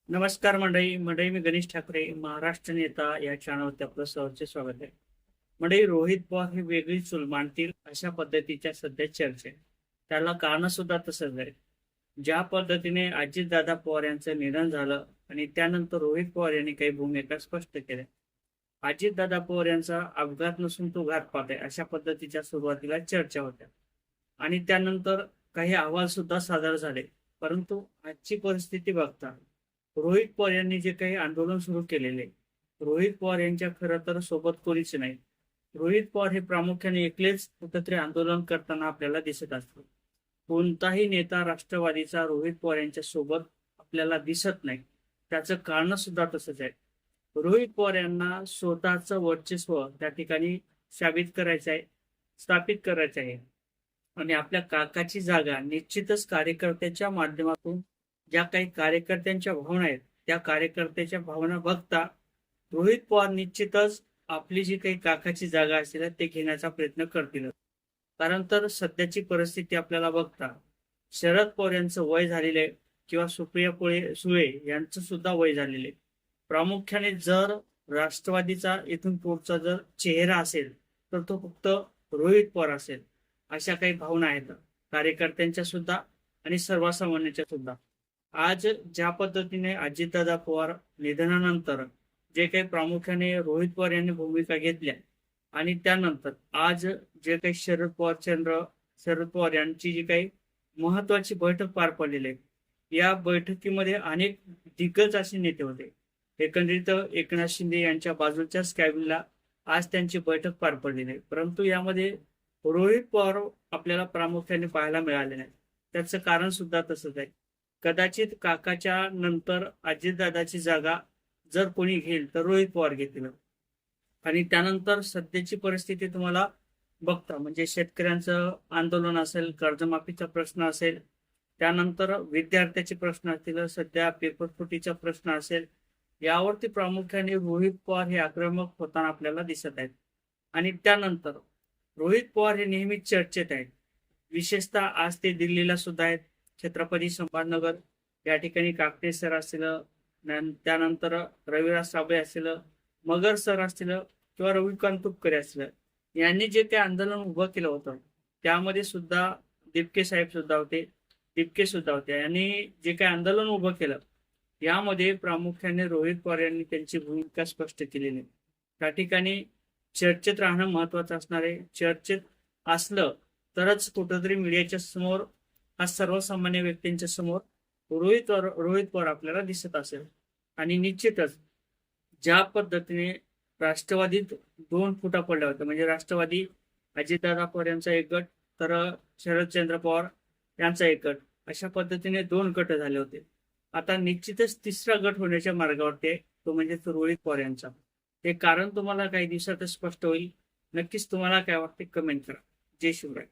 नमस्कार मंडळी मी गणेश ठाकरे महाराष्ट्र नेता या चॅनलवरती आपलं सहर्ष स्वागत आहे. मंडळी, रोहित पवार हे वेगळी चूल मांडतील अशा पद्धतीच्या सध्या चर्चा आहे. त्याला कारण सुद्धा तसंच आहे. ज्या पद्धतीने अजितदादा पवार यांचं निधन झालं आणि त्यानंतर रोहित पवार यांनी काही भूमिका स्पष्ट केल्या. अजितदादा पवार यांचा अपघात नसून तो घातपात आहे अशा पद्धतीच्या सुरुवातीला चर्चा होत्या आणि त्यानंतर काही अहवाल सुद्धा सादर झाले. परंतु आजची परिस्थिती बघता रोहित पवार यांनी जे काही आंदोलन सुरू केलेले, रोहित पवार यांच्या खरं तर सोबत कोणीच नाही. रोहित पवार हे प्रामुख्याने एकलेच कुठंतरी आंदोलन करताना आपल्याला दिसत असतो. कोणताही नेता राष्ट्रवादीचा रोहित पवार यांच्या सोबत आपल्याला दिसत नाही. त्याचं कारण सुद्धा तसंच आहे. रोहित पवार यांना स्वतःचं वर्चस्व त्या ठिकाणी साबित करायचं आहे, स्थापित करायचं आहे आणि आपल्या काकाची जागा निश्चितच कार्यकर्त्याच्या माध्यमातून ज्या काही कार्यकर्त्यांच्या भावना आहेत त्या कार्यकर्त्याच्या भावना बघता रोहित पवार निश्चितच आपली जी काही काकाची जागा असेल ते घेण्याचा प्रयत्न करतील. कारण तर सध्याची परिस्थिती आपल्याला बघता शरद पवार यांचं वय झालेलं आहे किंवा सुप्रिया सुळे यांचं सुद्धा वय झालेलं आहे. प्रामुख्याने जर राष्ट्रवादीचा इथून पुढचा जर चेहरा असेल तर तो फक्त रोहित पवार असेल अशा काही भावना आहेत कार्यकर्त्यांच्या सुद्धा आणि सर्वसामान्यांच्या सुद्धा. आज ज्या पद्धतीने अजितदादा पवार निधनानंतर जे काही प्रामुख्याने रोहित पवार यांनी भूमिका घेतल्या आणि त्यानंतर आज जे काही शरद पवार यांची जी काही महत्वाची बैठक पार पडलेली आहे, या बैठकीमध्ये अनेक दिग्गज असे नेते होते. एकंदरीत एकनाथ शिंदे यांच्या बाजूच्याच कॅबिनला आज त्यांची बैठक पार पडलेली आहे. परंतु यामध्ये रोहित पवार आपल्याला प्रामुख्याने पाहायला मिळाले नाही. त्याचं कारण सुद्धा तसंच आहे. कदाचित काकाच्या नंतर अजितदादाची जागा जर कोणी घेईल तर रोहित पवार घेतील. आणि त्यानंतर सध्याची परिस्थिती तुम्हाला बघता म्हणजे शेतकऱ्यांचं आंदोलन असेल, कर्जमाफीचा प्रश्न असेल, त्यानंतर विद्यार्थ्याचे प्रश्न असतील, सध्या पेपर फुटीचा प्रश्न असेल, यावरती प्रामुख्याने रोहित पवार हे आक्रमक होताना आपल्याला दिसत आहेत. आणि त्यानंतर रोहित पवार हे नेहमी चर्चेत आहेत. विशेषतः आज ते दिल्लीला सुद्धा आहेत. छत्रपती संभाजीनगर या ठिकाणी काकडे सर असतील, त्यानंतर रविराज साबळे असतील, मगर सर असतील किंवा रविकांत तुपकरे असतील, यांनी जे काही आंदोलन उभं केलं होतं त्यामध्ये सुद्धा दिपके सुद्धा होते आणि जे काही आंदोलन उभं केलं यामध्ये प्रामुख्याने रोहित पवार यांनी त्यांची भूमिका स्पष्ट केलेली. त्या ठिकाणी चर्चेत राहणं महत्वाचं असणार आहे. चर्चेत असलं तरच कुठंतरी मीडियाच्या समोर आज सर्वसामान्य व्यक्तींच्या समोर रोहित पवार आपल्याला दिसत असेल. आणि निश्चितच ज्या पद्धतीने राष्ट्रवादीत 2 फुटा पडल्या होत्या म्हणजे राष्ट्रवादी अजितदादा पवार यांचा एक गट तर शरदचंद्र पवार यांचा एक गट, अशा पद्धतीने 2 गट झाले होते. आता निश्चितच तिसरा गट होण्याच्या मार्गावरती आहे, तो म्हणजे रोहित पवार यांचा. हे कारण तुम्हाला काही दिवसातच स्पष्ट होईल. नक्कीच तुम्हाला काय वाटते कमेंट करा. जय शिवराय.